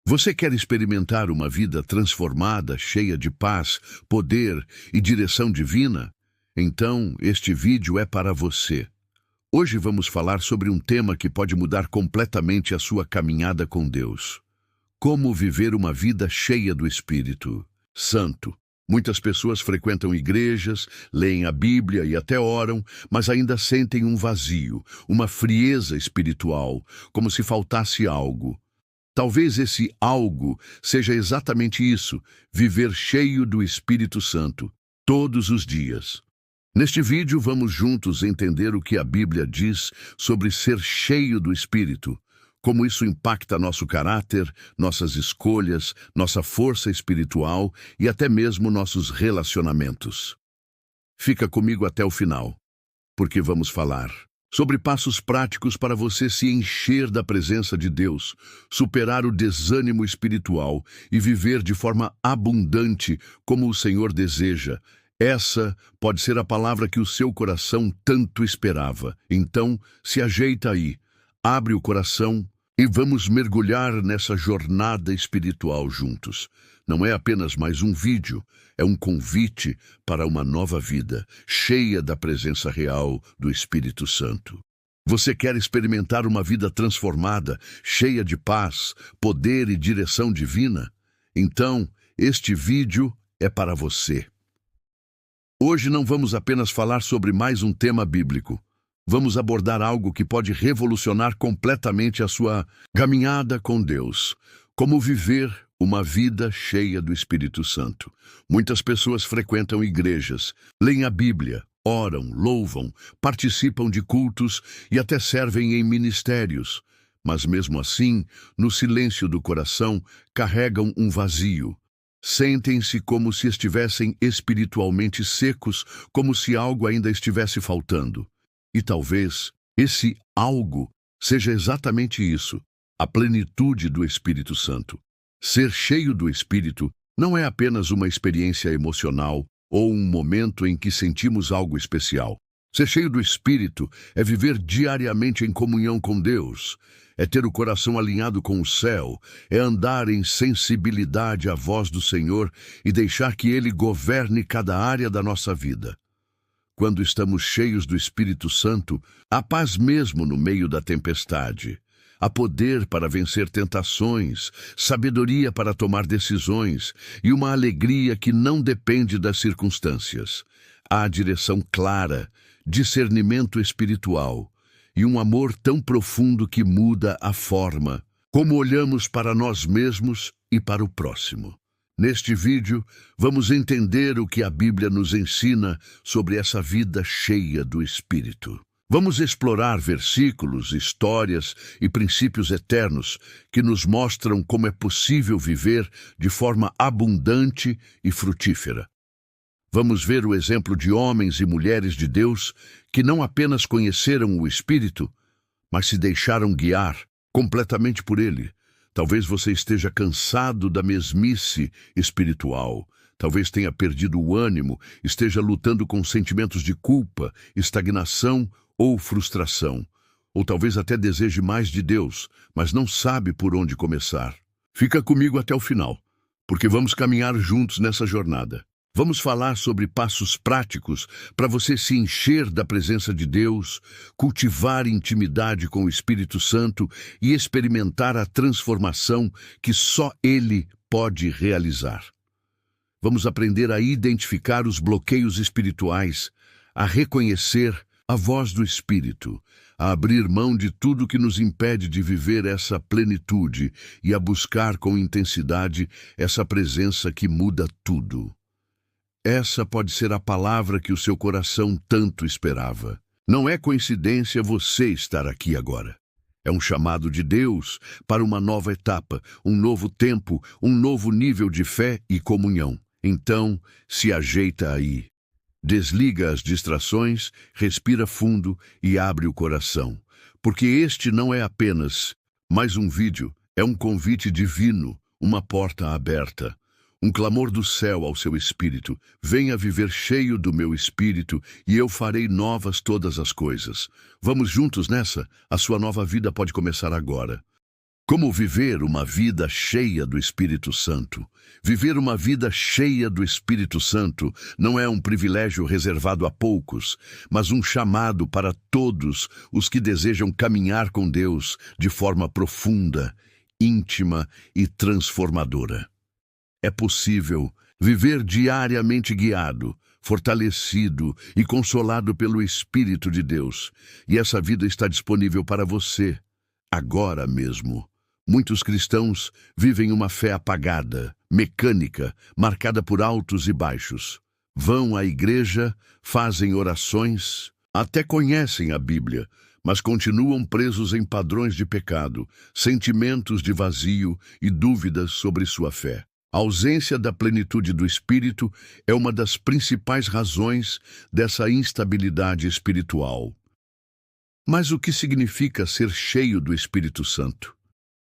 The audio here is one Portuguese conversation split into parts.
Você quer experimentar uma vida transformada, cheia de paz, poder e direção divina? Então, este vídeo é para você. Hoje vamos falar sobre um tema que pode mudar completamente a sua caminhada com Deus. Como viver uma vida cheia do Espírito Santo. Muitas pessoas frequentam igrejas, leem a Bíblia e até oram, mas ainda sentem um vazio, uma frieza espiritual, como se faltasse algo. Talvez esse algo seja exatamente isso, viver cheio do Espírito Santo, todos os dias. Neste vídeo vamos juntos entender o que a Bíblia diz sobre ser cheio do Espírito, como isso impacta nosso caráter, nossas escolhas, nossa força espiritual e até mesmo nossos relacionamentos. Fica comigo até o final, porque vamos falar sobre passos práticos para você se encher da presença de Deus, superar o desânimo espiritual e viver de forma abundante como o Senhor deseja. Essa pode ser a palavra que o seu coração tanto esperava. Então, se ajeita aí, abre o coração e vamos mergulhar nessa jornada espiritual juntos. Não é apenas mais um vídeo, é um convite para uma nova vida, cheia da presença real do Espírito Santo. Você quer experimentar uma vida transformada, cheia de paz, poder e direção divina? Então, este vídeo é para você. Hoje não vamos apenas falar sobre mais um tema bíblico. Vamos abordar algo que pode revolucionar completamente a sua caminhada com Deus. Como viver uma vida cheia do Espírito Santo. Muitas pessoas frequentam igrejas, leem a Bíblia, oram, louvam, participam de cultos e até servem em ministérios. Mas mesmo assim, no silêncio do coração, carregam um vazio. Sentem-se como se estivessem espiritualmente secos, como se algo ainda estivesse faltando. E talvez esse algo seja exatamente isso, a plenitude do Espírito Santo. Ser cheio do Espírito não é apenas uma experiência emocional ou um momento em que sentimos algo especial. Ser cheio do Espírito é viver diariamente em comunhão com Deus, é ter o coração alinhado com o céu, é andar em sensibilidade à voz do Senhor e deixar que Ele governe cada área da nossa vida. Quando estamos cheios do Espírito Santo, há paz mesmo no meio da tempestade. Há poder para vencer tentações, sabedoria para tomar decisões e uma alegria que não depende das circunstâncias. Há direção clara, discernimento espiritual e um amor tão profundo que muda a forma como olhamos para nós mesmos e para o próximo. Neste vídeo, vamos entender o que a Bíblia nos ensina sobre essa vida cheia do Espírito. Vamos explorar versículos, histórias e princípios eternos que nos mostram como é possível viver de forma abundante e frutífera. Vamos ver o exemplo de homens e mulheres de Deus que não apenas conheceram o Espírito, mas se deixaram guiar completamente por Ele. Talvez você esteja cansado da mesmice espiritual. Talvez tenha perdido o ânimo, esteja lutando com sentimentos de culpa, estagnação ou frustração. Ou talvez até deseje mais de Deus, mas não sabe por onde começar. Fica comigo até o final, porque vamos caminhar juntos nessa jornada. Vamos falar sobre passos práticos para você se encher da presença de Deus, cultivar intimidade com o Espírito Santo e experimentar a transformação que só Ele pode realizar. Vamos aprender a identificar os bloqueios espirituais, a reconhecer a voz do Espírito, a abrir mão de tudo que nos impede de viver essa plenitude e a buscar com intensidade essa presença que muda tudo. Essa pode ser a palavra que o seu coração tanto esperava. Não é coincidência você estar aqui agora. É um chamado de Deus para uma nova etapa, um novo tempo, um novo nível de fé e comunhão. Então, se ajeita aí. Desliga as distrações, respira fundo e abre o coração. Porque este não é apenas mais um vídeo, é um convite divino, uma porta aberta. Um clamor do céu ao seu espírito: venha viver cheio do meu espírito e eu farei novas todas as coisas. Vamos juntos nessa? A sua nova vida pode começar agora. Como viver uma vida cheia do Espírito Santo? Viver uma vida cheia do Espírito Santo não é um privilégio reservado a poucos, mas um chamado para todos os que desejam caminhar com Deus de forma profunda, íntima e transformadora. É possível viver diariamente guiado, fortalecido e consolado pelo Espírito de Deus, e essa vida está disponível para você, agora mesmo. Muitos cristãos vivem uma fé apagada, mecânica, marcada por altos e baixos. Vão à igreja, fazem orações, até conhecem a Bíblia, mas continuam presos em padrões de pecado, sentimentos de vazio e dúvidas sobre sua fé. A ausência da plenitude do Espírito é uma das principais razões dessa instabilidade espiritual. Mas o que significa ser cheio do Espírito Santo?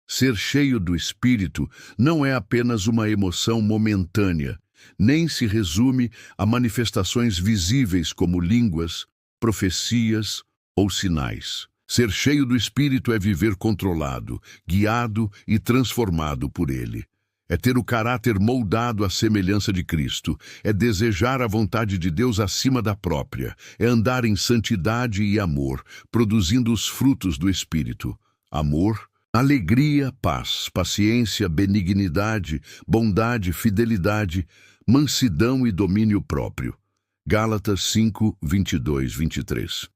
Ser cheio do Espírito não é apenas uma emoção momentânea, nem se resume a manifestações visíveis como línguas, profecias ou sinais. Ser cheio do Espírito é viver controlado, guiado e transformado por Ele. É ter o caráter moldado à semelhança de Cristo, é desejar a vontade de Deus acima da própria, é andar em santidade e amor, produzindo os frutos do Espírito: amor, alegria, paz, paciência, benignidade, bondade, fidelidade, mansidão e domínio próprio. Gálatas 5, 22, 23.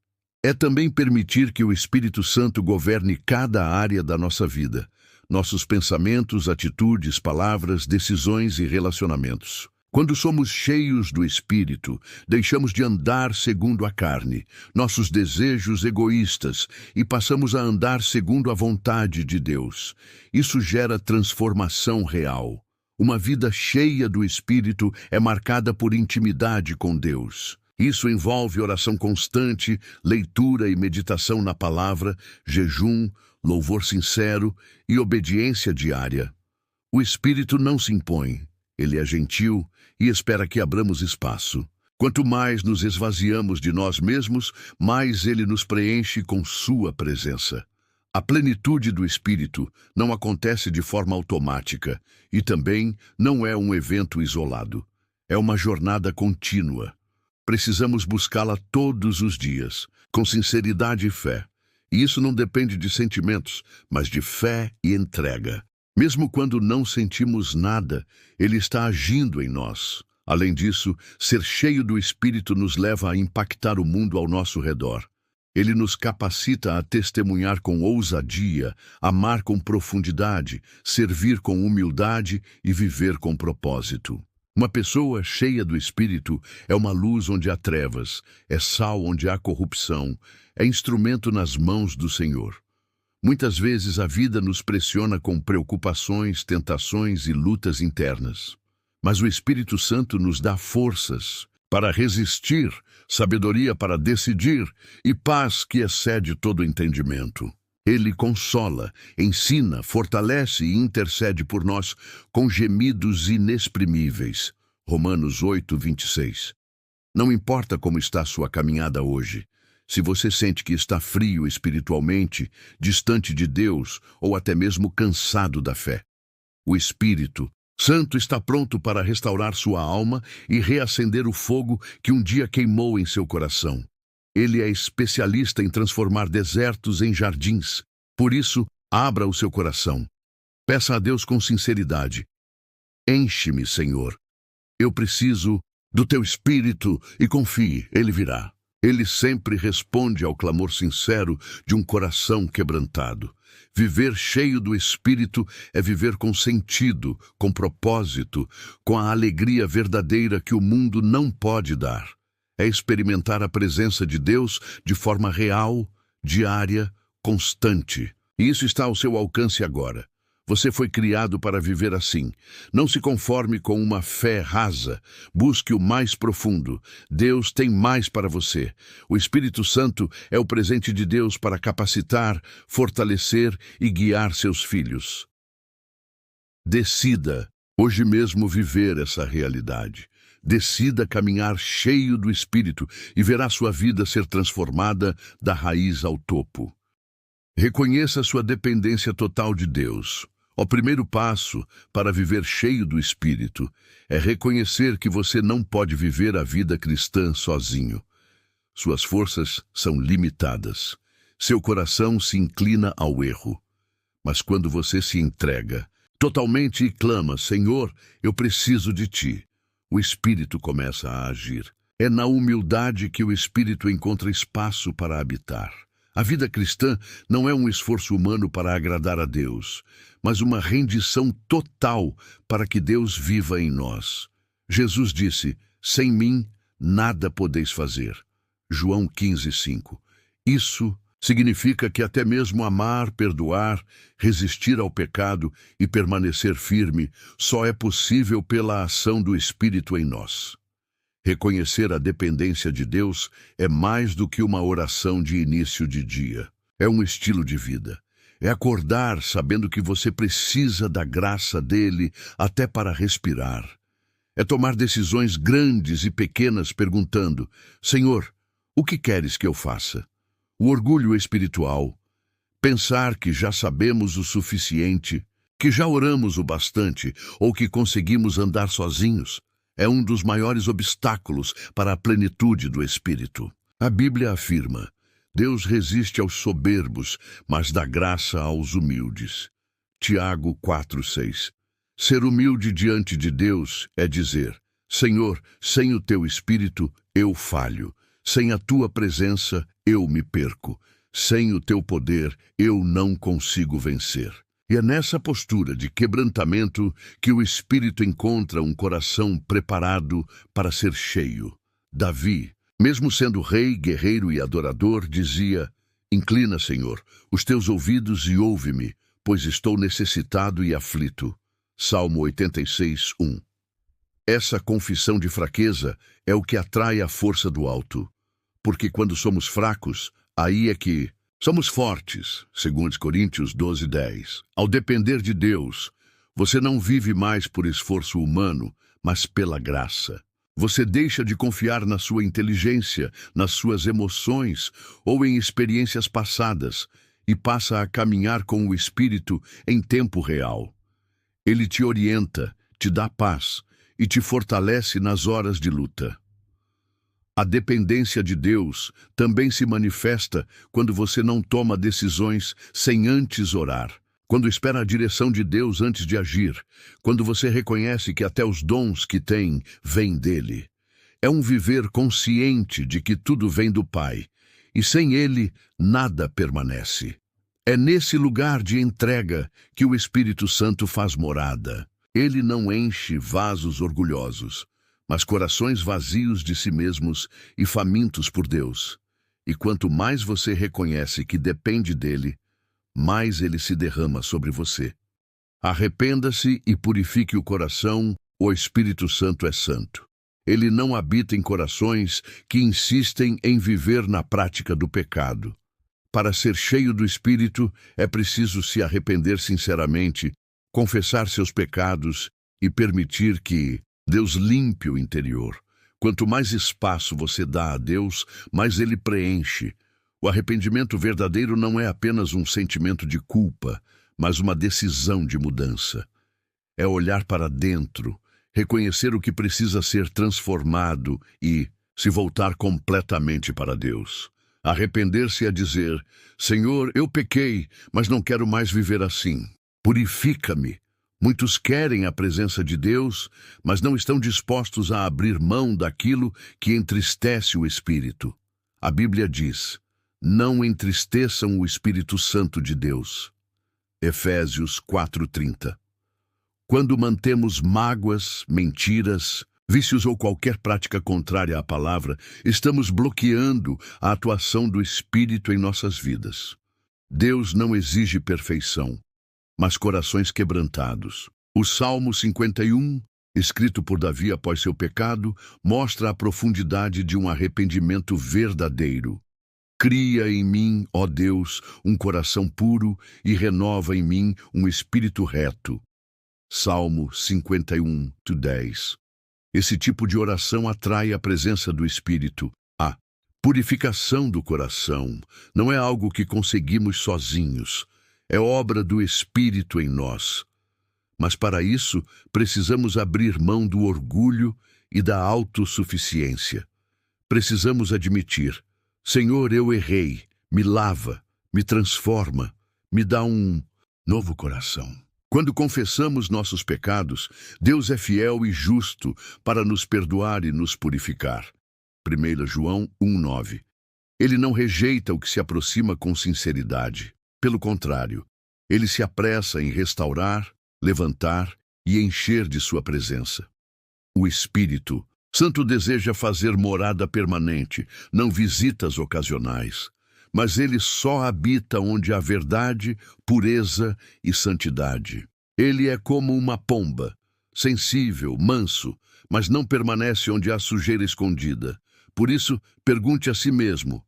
É também permitir que o Espírito Santo governe cada área da nossa vida, nossos pensamentos, atitudes, palavras, decisões e relacionamentos. Quando somos cheios do Espírito, deixamos de andar segundo a carne, nossos desejos egoístas, e passamos a andar segundo a vontade de Deus. Isso gera transformação real. Uma vida cheia do Espírito é marcada por intimidade com Deus. Isso envolve oração constante, leitura e meditação na palavra, jejum, louvor sincero e obediência diária. O Espírito não se impõe. Ele é gentil e espera que abramos espaço. Quanto mais nos esvaziamos de nós mesmos, mais Ele nos preenche com sua presença. A plenitude do Espírito não acontece de forma automática e também não é um evento isolado. É uma jornada contínua. Precisamos buscá-la todos os dias, com sinceridade e fé. E isso não depende de sentimentos, mas de fé e entrega. Mesmo quando não sentimos nada, Ele está agindo em nós. Além disso, ser cheio do Espírito nos leva a impactar o mundo ao nosso redor. Ele nos capacita a testemunhar com ousadia, amar com profundidade, servir com humildade e viver com propósito. Uma pessoa cheia do Espírito é uma luz onde há trevas, é sal onde há corrupção, é instrumento nas mãos do Senhor. Muitas vezes a vida nos pressiona com preocupações, tentações e lutas internas. Mas o Espírito Santo nos dá forças para resistir, sabedoria para decidir e paz que excede todo entendimento. Ele consola, ensina, fortalece e intercede por nós com gemidos inexprimíveis. Romanos 8, 26. Não importa como está a sua caminhada hoje, se você sente que está frio espiritualmente, distante de Deus ou até mesmo cansado da fé, o Espírito Santo está pronto para restaurar sua alma e reacender o fogo que um dia queimou em seu coração. Ele é especialista em transformar desertos em jardins. Por isso, abra o seu coração. Peça a Deus com sinceridade: enche-me, Senhor. Eu preciso do teu Espírito e confie, Ele virá. Ele sempre responde ao clamor sincero de um coração quebrantado. Viver cheio do Espírito é viver com sentido, com propósito, com a alegria verdadeira que o mundo não pode dar. É experimentar a presença de Deus de forma real, diária, constante. E isso está ao seu alcance agora. Você foi criado para viver assim. Não se conforme com uma fé rasa. Busque o mais profundo. Deus tem mais para você. O Espírito Santo é o presente de Deus para capacitar, fortalecer e guiar seus filhos. Decida, hoje mesmo, viver essa realidade. Decida caminhar cheio do Espírito e verá sua vida ser transformada da raiz ao topo. Reconheça sua dependência total de Deus. O primeiro passo para viver cheio do Espírito é reconhecer que você não pode viver a vida cristã sozinho. Suas forças são limitadas. Seu coração se inclina ao erro. Mas quando você se entrega totalmente e clama, Senhor, eu preciso de Ti, o Espírito começa a agir. É na humildade que o Espírito encontra espaço para habitar. A vida cristã não é um esforço humano para agradar a Deus, mas uma rendição total para que Deus viva em nós. Jesus disse, sem mim nada podeis fazer. João 15:5. Isso significa que até mesmo amar, perdoar, resistir ao pecado e permanecer firme só é possível pela ação do Espírito em nós. Reconhecer a dependência de Deus é mais do que uma oração de início de dia. É um estilo de vida. É acordar sabendo que você precisa da graça dele até para respirar. É tomar decisões grandes e pequenas perguntando, Senhor, o que queres que eu faça? O orgulho espiritual. Pensar que já sabemos o suficiente, que já oramos o bastante ou que conseguimos andar sozinhos. É um dos maiores obstáculos para a plenitude do Espírito. A Bíblia afirma, Deus resiste aos soberbos, mas dá graça aos humildes. Tiago 4:6. Ser humilde diante de Deus é dizer, Senhor, sem o Teu Espírito eu falho. Sem a Tua presença eu me perco. Sem o Teu poder eu não consigo vencer. E é nessa postura de quebrantamento que o Espírito encontra um coração preparado para ser cheio. Davi, mesmo sendo rei, guerreiro e adorador, dizia, Inclina, Senhor, os teus ouvidos e ouve-me, pois estou necessitado e aflito. Salmo 86:1. Essa confissão de fraqueza é o que atrai a força do alto. Porque quando somos fracos, aí é que somos fortes, 2 Coríntios 12:10. Ao depender de Deus, você não vive mais por esforço humano, mas pela graça. Você deixa de confiar na sua inteligência, nas suas emoções ou em experiências passadas e passa a caminhar com o Espírito em tempo real. Ele te orienta, te dá paz e te fortalece nas horas de luta. A dependência de Deus também se manifesta quando você não toma decisões sem antes orar, quando espera a direção de Deus antes de agir, quando você reconhece que até os dons que tem vêm dele. É um viver consciente de que tudo vem do Pai, e sem ele nada permanece. É nesse lugar de entrega que o Espírito Santo faz morada. Ele não enche vasos orgulhosos, mas corações vazios de si mesmos e famintos por Deus. E quanto mais você reconhece que depende dele, mais ele se derrama sobre você. Arrependa-se e purifique o coração, o Espírito Santo é santo. Ele não habita em corações que insistem em viver na prática do pecado. Para ser cheio do Espírito, é preciso se arrepender sinceramente, confessar seus pecados e permitir que Deus limpe o interior. Quanto mais espaço você dá a Deus, mais ele preenche. O arrependimento verdadeiro não é apenas um sentimento de culpa, mas uma decisão de mudança. É olhar para dentro, reconhecer o que precisa ser transformado e se voltar completamente para Deus. Arrepender-se é dizer, Senhor, eu pequei, mas não quero mais viver assim. Purifica-me. Muitos querem a presença de Deus, mas não estão dispostos a abrir mão daquilo que entristece o Espírito. A Bíblia diz, não entristeçam o Espírito Santo de Deus. Efésios 4:30. Quando mantemos mágoas, mentiras, vícios ou qualquer prática contrária à palavra, estamos bloqueando a atuação do Espírito em nossas vidas. Deus não exige perfeição, mas corações quebrantados. O Salmo 51, escrito por Davi após seu pecado, mostra a profundidade de um arrependimento verdadeiro. Cria em mim, ó Deus, um coração puro e renova em mim um espírito reto. Salmo 51:10. Esse tipo de oração atrai a presença do Espírito. A Purificação do coração não é algo que conseguimos sozinhos, é obra do Espírito em nós. Mas para isso, precisamos abrir mão do orgulho e da autossuficiência. Precisamos admitir: Senhor, eu errei, me lava, me transforma, me dá um novo coração. Quando confessamos nossos pecados, Deus é fiel e justo para nos perdoar e nos purificar. 1 João 1,9. Ele não rejeita o que se aproxima com sinceridade. Pelo contrário, ele se apressa em restaurar, levantar e encher de sua presença. O Espírito Santo deseja fazer morada permanente, não visitas ocasionais, mas ele só habita onde há verdade, pureza e santidade. Ele é como uma pomba, sensível, manso, mas não permanece onde há sujeira escondida. Por isso, pergunte a si mesmo: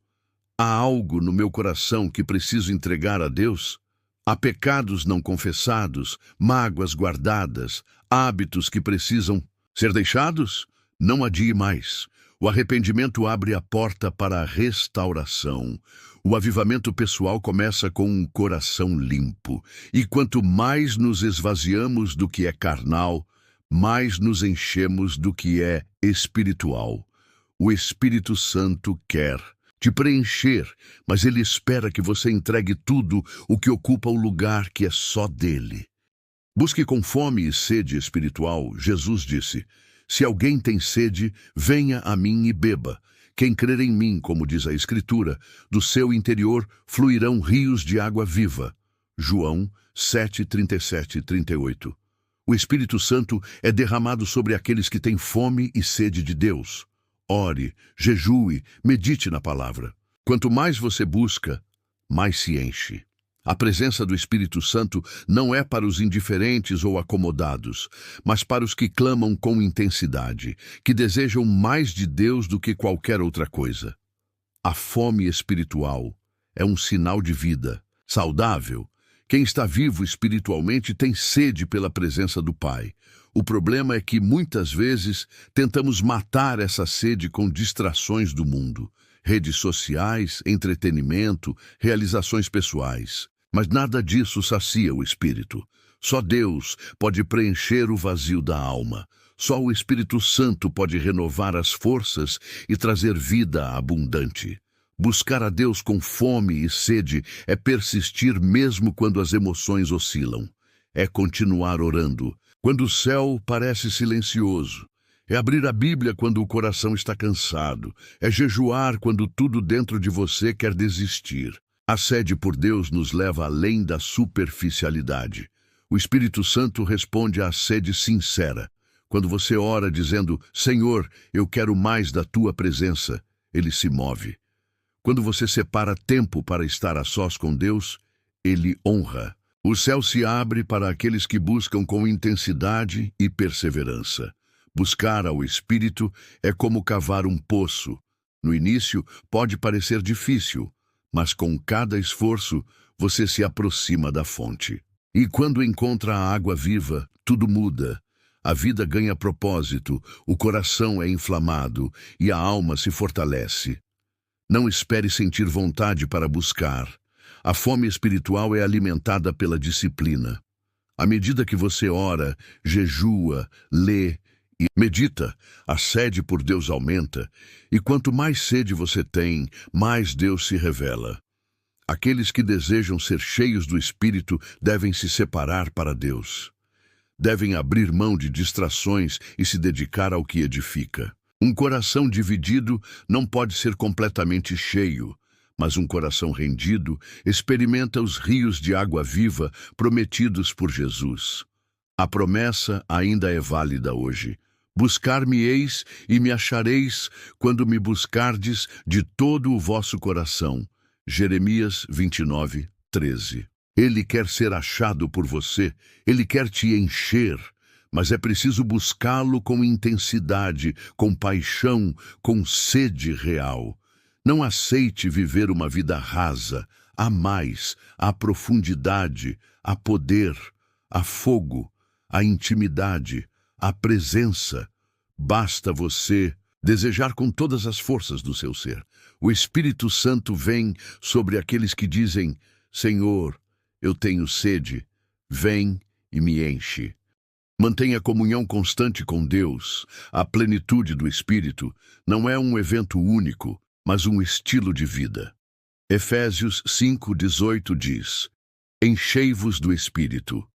há algo no meu coração que preciso entregar a Deus? Há pecados não confessados, mágoas guardadas, hábitos que precisam ser deixados? Não adie mais. O arrependimento abre a porta para a restauração. O avivamento pessoal começa com um coração limpo. E quanto mais nos esvaziamos do que é carnal, mais nos enchemos do que é espiritual. O Espírito Santo quer te preencher, mas ele espera que você entregue tudo o que ocupa o lugar que é só dele. Busque com fome e sede espiritual. Jesus disse: se alguém tem sede, venha a mim e beba. Quem crer em mim, como diz a Escritura, do seu interior fluirão rios de água viva. João 7, 37 e 38. O Espírito Santo é derramado sobre aqueles que têm fome e sede de Deus. Ore, jejue, medite na palavra. Quanto mais você busca, mais se enche. A presença do Espírito Santo não é para os indiferentes ou acomodados, mas para os que clamam com intensidade, que desejam mais de Deus do que qualquer outra coisa. A fome espiritual é um sinal de vida saudável. Quem está vivo espiritualmente tem sede pela presença do Pai. O problema é que, muitas vezes, tentamos matar essa sede com distrações do mundo, redes sociais, entretenimento, realizações pessoais. Mas nada disso sacia o espírito. Só Deus pode preencher o vazio da alma. Só o Espírito Santo pode renovar as forças e trazer vida abundante. Buscar a Deus com fome e sede é persistir mesmo quando as emoções oscilam. É continuar orando quando o céu parece silencioso. É abrir a Bíblia quando o coração está cansado. É jejuar quando tudo dentro de você quer desistir. A sede por Deus nos leva além da superficialidade. O Espírito Santo responde à sede sincera. Quando você ora dizendo: Senhor, eu quero mais da tua presença, ele se move. Quando você separa tempo para estar a sós com Deus, ele honra. O céu se abre para aqueles que buscam com intensidade e perseverança. Buscar ao Espírito é como cavar um poço. No início, pode parecer difícil, mas com cada esforço, você se aproxima da fonte. E quando encontra a água viva, tudo muda. A vida ganha propósito, o coração é inflamado e a alma se fortalece. Não espere sentir vontade para buscar. A fome espiritual é alimentada pela disciplina. À medida que você ora, jejua, lê e medita, a sede por Deus aumenta, e quanto mais sede você tem, mais Deus se revela. Aqueles que desejam ser cheios do Espírito devem se separar para Deus. Devem abrir mão de distrações e se dedicar ao que edifica. Um coração dividido não pode ser completamente cheio, mas um coração rendido experimenta os rios de água viva prometidos por Jesus. A promessa ainda é válida hoje. Buscar-me-eis e me achareis quando me buscardes de todo o vosso coração. Jeremias 29, 13. Ele quer ser achado por você, ele quer te encher, mas é preciso buscá-lo com intensidade, com paixão, com sede real. Não aceite viver uma vida rasa. Há mais, há profundidade, há poder, há fogo, há intimidade, há presença. Basta você Desejar com todas as forças do seu ser. O Espírito Santo vem sobre aqueles que dizem: Senhor, eu tenho sede, vem e me enche. Mantenha comunhão constante com Deus. A plenitude do Espírito não é um evento único, mas um estilo de vida. Efésios 5:18 diz: Enchei-vos do Espírito.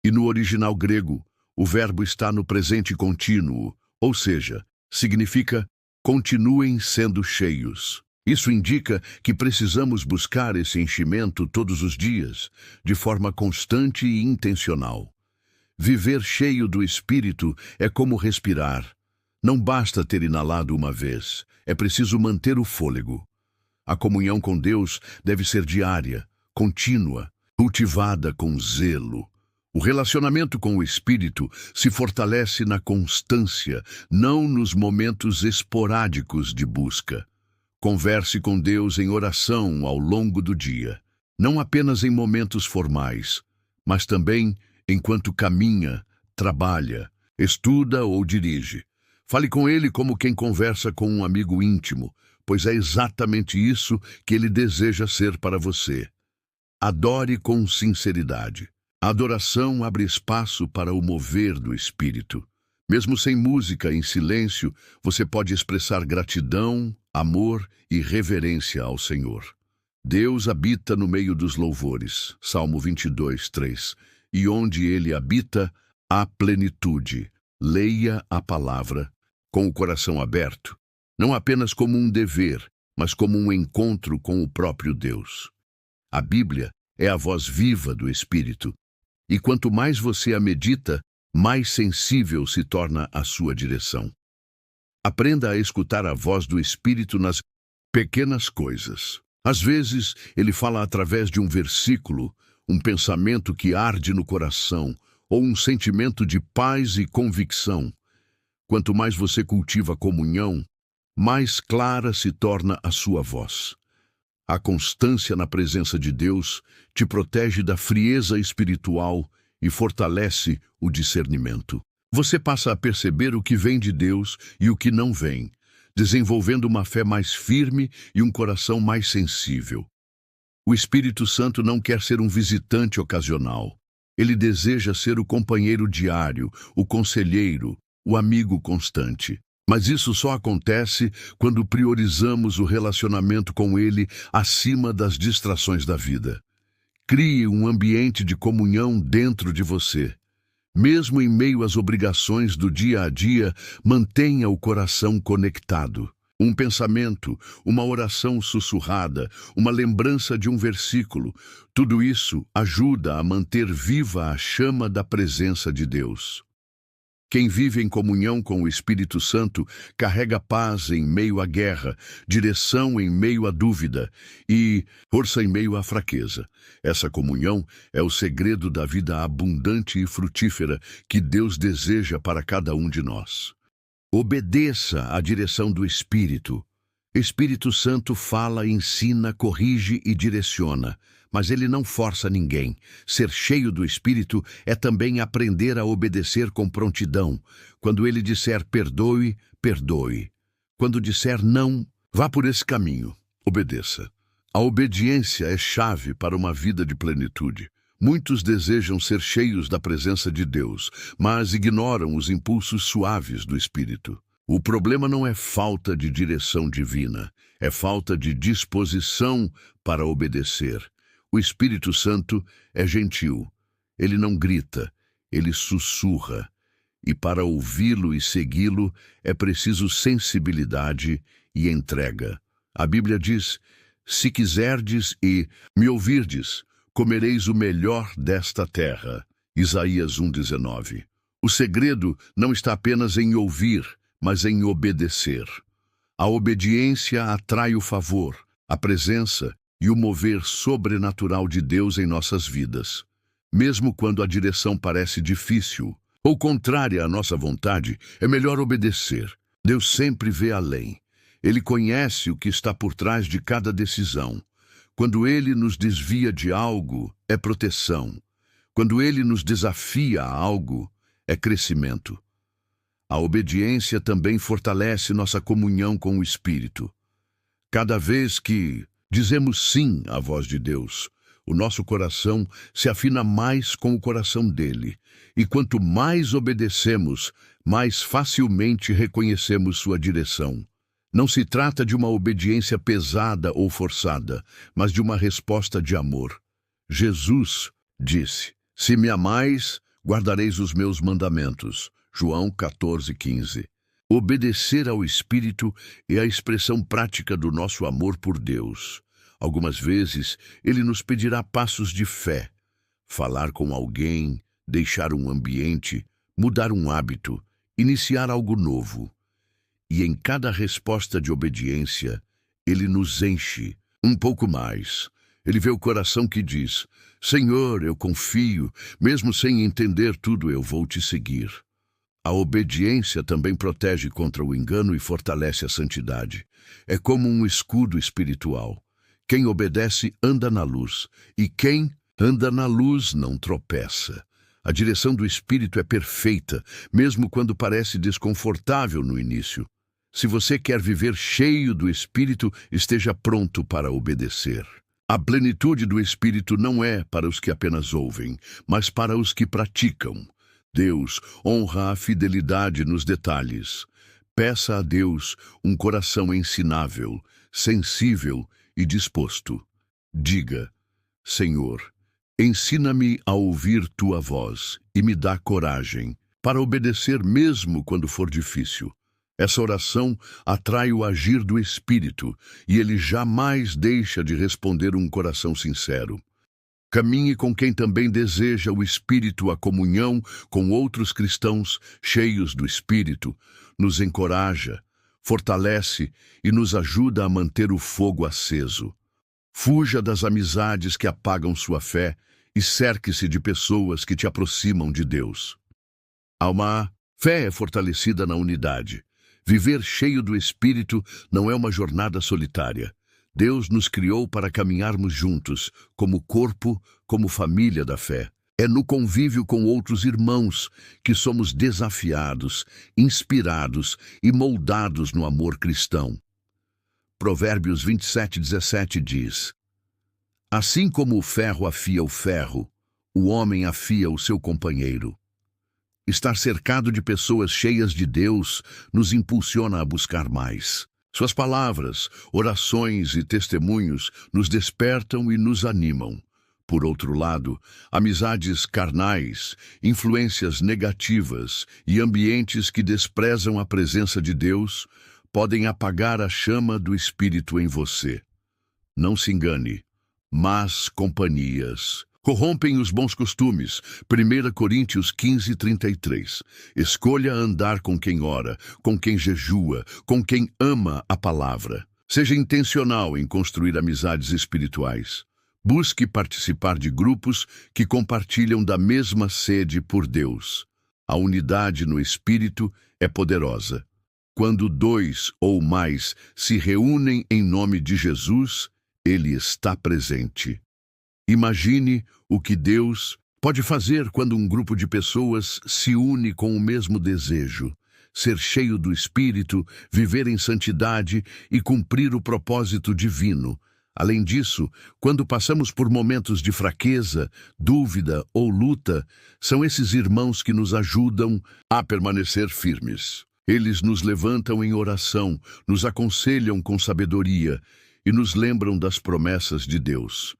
E no original grego, o verbo está no presente contínuo, ou seja, significa continuem sendo cheios. Isso indica que precisamos buscar esse enchimento todos os dias, de forma constante e intencional. Viver cheio do Espírito é como respirar. Não basta ter inalado uma vez, é preciso manter o fôlego. A comunhão com Deus deve ser diária, contínua, cultivada com zelo. O relacionamento com o Espírito se fortalece na constância, não nos momentos esporádicos de busca. Converse com Deus em oração ao longo do dia, não apenas em momentos formais, mas também enquanto caminha, trabalha, estuda ou dirige. Fale com Ele como quem conversa com um amigo íntimo, pois é exatamente isso que Ele deseja ser para você. Adore com sinceridade. A adoração abre espaço para o mover do Espírito. Mesmo sem música, em silêncio, você pode expressar gratidão, amor e reverência ao Senhor. Deus habita no meio dos louvores. Salmo 22:3. E onde Ele habita, há plenitude. Leia a palavra com o coração aberto, não apenas como um dever, mas como um encontro com o próprio Deus. A Bíblia é a voz viva do Espírito, e quanto mais você a medita, mais sensível se torna a sua direção. Aprenda a escutar a voz do Espírito nas pequenas coisas. Às vezes, ele fala através de um versículo, um pensamento que arde no coração, ou um sentimento de paz e convicção. Quanto mais você cultiva a comunhão, mais clara se torna a sua voz. A constância na presença de Deus te protege da frieza espiritual e fortalece o discernimento. Você passa a perceber o que vem de Deus e o que não vem, desenvolvendo uma fé mais firme e um coração mais sensível. O Espírito Santo não quer ser um visitante ocasional. Ele deseja ser o companheiro diário, o conselheiro, o amigo constante. Mas isso só acontece quando priorizamos o relacionamento com Ele acima das distrações da vida. Crie um ambiente de comunhão dentro de você. Mesmo em meio às obrigações do dia a dia, mantenha o coração conectado. Um pensamento, uma oração sussurrada, uma lembrança de um versículo, tudo isso ajuda a manter viva a chama da presença de Deus. Quem vive em comunhão com o Espírito Santo carrega paz em meio à guerra, direção em meio à dúvida e força em meio à fraqueza. Essa comunhão é o segredo da vida abundante e frutífera que Deus deseja para cada um de nós. Obedeça à direção do Espírito. Espírito Santo fala, ensina, corrige e direciona, mas ele não força ninguém. Ser cheio do Espírito é também aprender a obedecer com prontidão. Quando ele disser perdoe, perdoe. Quando disser não, vá por esse caminho. Obedeça. A obediência é chave para uma vida de plenitude. Muitos desejam ser cheios da presença de Deus, mas ignoram os impulsos suaves do Espírito. O problema não é falta de direção divina, é falta de disposição para obedecer. O Espírito Santo é gentil. Ele não grita, ele sussurra. E para ouvi-lo e segui-lo é preciso sensibilidade e entrega. A Bíblia diz: se quiserdes e me ouvirdes, comereis o melhor desta terra. Isaías 1:19. O segredo não está apenas em ouvir, mas em obedecer. A obediência atrai o favor, a presença e o mover sobrenatural de Deus em nossas vidas. Mesmo quando a direção parece difícil ou contrária à nossa vontade, é melhor obedecer. Deus sempre vê além. Ele conhece o que está por trás de cada decisão. Quando Ele nos desvia de algo, é proteção. Quando Ele nos desafia a algo, é crescimento. A obediência também fortalece nossa comunhão com o Espírito. Cada vez que dizemos sim à voz de Deus, o nosso coração se afina mais com o coração dele. E quanto mais obedecemos, mais facilmente reconhecemos sua direção. Não se trata de uma obediência pesada ou forçada, mas de uma resposta de amor. Jesus disse: "Se me amais, guardareis os meus mandamentos." João 14:15. Obedecer ao Espírito é a expressão prática do nosso amor por Deus. Algumas vezes, Ele nos pedirá passos de fé, falar com alguém, deixar um ambiente, mudar um hábito, iniciar algo novo. E em cada resposta de obediência, Ele nos enche um pouco mais. Ele vê o coração que diz: "Senhor, eu confio, mesmo sem entender tudo, eu vou te seguir." A obediência também protege contra o engano e fortalece a santidade. É como um escudo espiritual. Quem obedece anda na luz, e quem anda na luz não tropeça. A direção do Espírito é perfeita, mesmo quando parece desconfortável no início. Se você quer viver cheio do Espírito, esteja pronto para obedecer. A plenitude do Espírito não é para os que apenas ouvem, mas para os que praticam. Deus honra a fidelidade nos detalhes. Peça a Deus um coração ensinável, sensível e disposto. Diga: "Senhor, ensina-me a ouvir tua voz e me dá coragem para obedecer mesmo quando for difícil." Essa oração atrai o agir do Espírito e ele jamais deixa de responder um coração sincero. Caminhe com quem também deseja o Espírito. A comunhão com outros cristãos cheios do Espírito nos encoraja, fortalece e nos ajuda a manter o fogo aceso. Fuja das amizades que apagam sua fé e cerque-se de pessoas que te aproximam de Deus. A fé é fortalecida na unidade. Viver cheio do Espírito não é uma jornada solitária. Deus nos criou para caminharmos juntos, como corpo, como família da fé. É no convívio com outros irmãos que somos desafiados, inspirados e moldados no amor cristão. Provérbios 27:17 diz: "Assim como o ferro afia o ferro, o homem afia o seu companheiro." Estar cercado de pessoas cheias de Deus nos impulsiona a buscar mais. Suas palavras, orações e testemunhos nos despertam e nos animam. Por outro lado, amizades carnais, influências negativas e ambientes que desprezam a presença de Deus podem apagar a chama do Espírito em você. Não se engane, más companhias corrompem os bons costumes. 1 Coríntios 15:33. Escolha andar com quem ora, com quem jejua, com quem ama a palavra. Seja intencional em construir amizades espirituais. Busque participar de grupos que compartilham da mesma sede por Deus. A unidade no Espírito é poderosa. Quando 2 ou mais se reúnem em nome de Jesus, Ele está presente. Imagine o que Deus pode fazer quando um grupo de pessoas se une com o mesmo desejo: ser cheio do Espírito, viver em santidade e cumprir o propósito divino. Além disso, quando passamos por momentos de fraqueza, dúvida ou luta, são esses irmãos que nos ajudam a permanecer firmes. Eles nos levantam em oração, nos aconselham com sabedoria e nos lembram das promessas de Deus.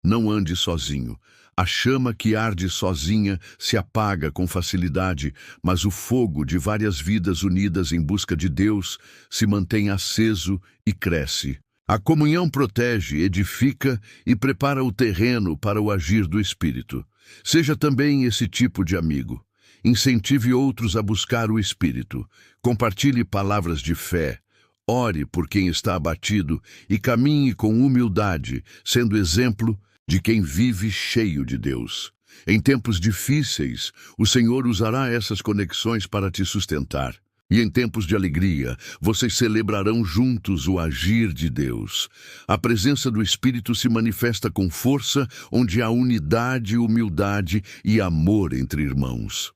Não ande sozinho. A chama que arde sozinha se apaga com facilidade, mas o fogo de várias vidas unidas em busca de Deus se mantém aceso e cresce. A comunhão protege, edifica e prepara o terreno para o agir do Espírito. Seja também esse tipo de amigo. Incentive outros a buscar o Espírito. Compartilhe palavras de fé. Ore por quem está abatido e caminhe com humildade, sendo exemplo de quem vive cheio de Deus. Em tempos difíceis, o Senhor usará essas conexões para te sustentar. E em tempos de alegria, vocês celebrarão juntos o agir de Deus. A presença do Espírito se manifesta com força onde há unidade, humildade e amor entre irmãos.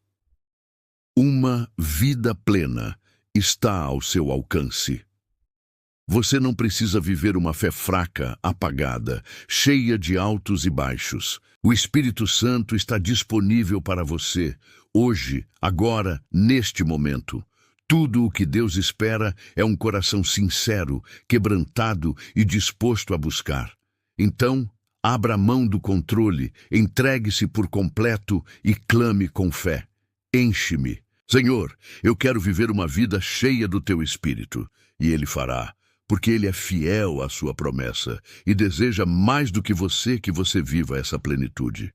Uma Uma vida plena está ao seu alcance. Você não precisa viver uma fé fraca, apagada, cheia de altos e baixos. O Espírito Santo está disponível para você, hoje, agora, neste momento. Tudo o que Deus espera é um coração sincero, quebrantado e disposto a buscar. Então, abra mão do controle, entregue-se por completo e clame com fé. Enche-me. Senhor, eu quero viver uma vida cheia do Teu Espírito. E Ele fará, porque Ele é fiel à sua promessa e deseja mais do que você viva essa plenitude.